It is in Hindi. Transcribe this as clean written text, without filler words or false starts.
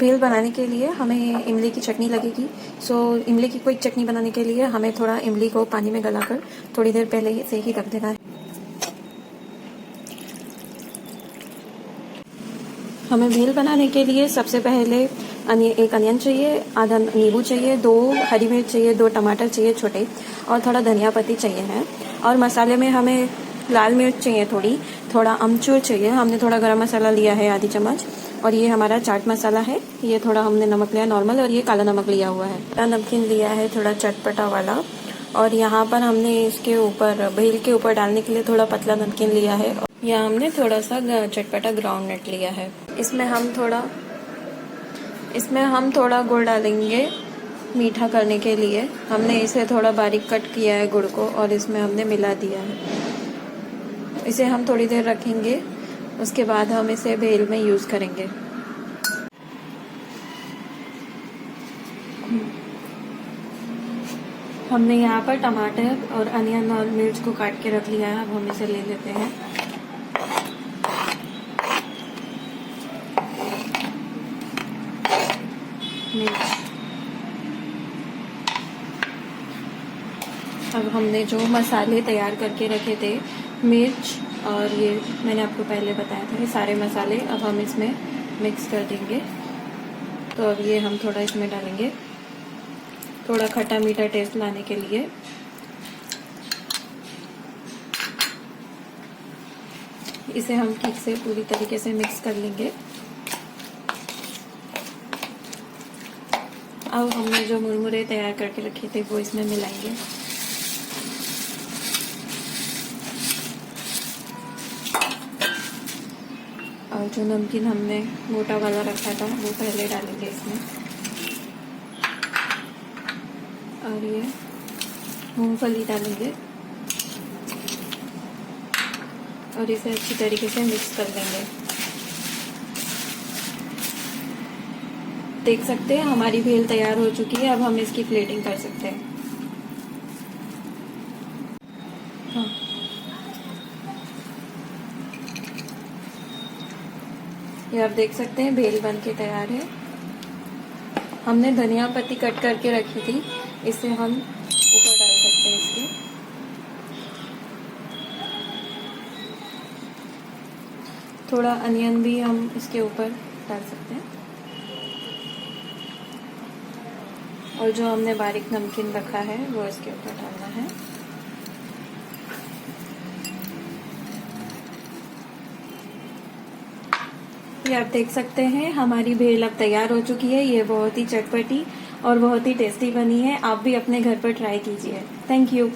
भेल बनाने के लिए हमें इमली की चटनी लगेगी। सो इमली की कोई चटनी बनाने के लिए हमें थोड़ा इमली को पानी में गलाकर थोड़ी देर पहले से ही रख देना है। हमें भेल बनाने के लिए सबसे पहले एक अनियन चाहिए, आधा नींबू चाहिए, 2 हरी मिर्च चाहिए, 2 टमाटर चाहिए छोटे, और थोड़ा धनिया पत्ती चाहिए है। और मसाले में हमें लाल मिर्च चाहिए थोड़ा अमचूर चाहिए। हमने थोड़ा गरम मसाला लिया है आधी चम्मच, और ये हमारा चाट मसाला है। ये थोड़ा हमने नमक लिया नॉर्मल, और ये काला नमक लिया हुआ है। नमकीन लिया है थोड़ा चटपटा वाला, और यहाँ पर हमने इसके ऊपर भेल के ऊपर डालने के लिए थोड़ा पतला नमकीन लिया है। यहाँ हमने थोड़ा सा चटपटा ग्राउंड नट लिया है। इसमें हम थोड़ा गुड़ डालेंगे मीठा करने के लिए। हमने इसे थोड़ा बारीक कट किया है गुड़ को, और इसमें हमने मिला दिया है। इसे हम थोड़ी देर रखेंगे, उसके बाद हम इसे भेल में यूज़ करेंगे। हमने यहाँ पर टमाटर और अनियन और मिर्च को काट के रख लिया है। अब हम इसे ले लेते हैं। मिर्च, अब हमने जो मसाले तैयार करके रखे थे, मिर्च और ये मैंने आपको पहले बताया था, ये सारे मसाले अब हम इसमें मिक्स कर देंगे। तो अब ये हम थोड़ा इसमें डालेंगे, थोड़ा खट्टा मीठा टेस्ट लाने के लिए। इसे हम ठीक से पूरी तरीके से मिक्स कर लेंगे। अब हमने जो मुरमुरे तैयार करके रखे थे वो इसमें मिलाएंगे। और जो नमकीन हमने मोटा वाला रखा था वो पहले डालेंगे इसमें। और ये मूंगफली डालेंगे, और इसे अच्छी तरीके से मिक्स कर लेंगे। देख सकते हैं हमारी भेल तैयार हो चुकी है। अब हम इसकी प्लेटिंग कर सकते हैं। हाँ, ये आप देख सकते हैं भेल बन के तैयार है। हमने धनिया पत्ती कट करके रखी थी, इसे हम ऊपर डाल सकते हैं इसके। थोड़ा अनियन भी हम इसके ऊपर डाल सकते हैं, और जो हमने बारीक नमकीन रखा है वो इसके ऊपर डालना है। ये आप देख सकते हैं हमारी भेल अब तैयार हो चुकी है। ये बहुत ही चटपटी और बहुत ही टेस्टी बनी है। आप भी अपने घर पर ट्राई कीजिए। Thank you.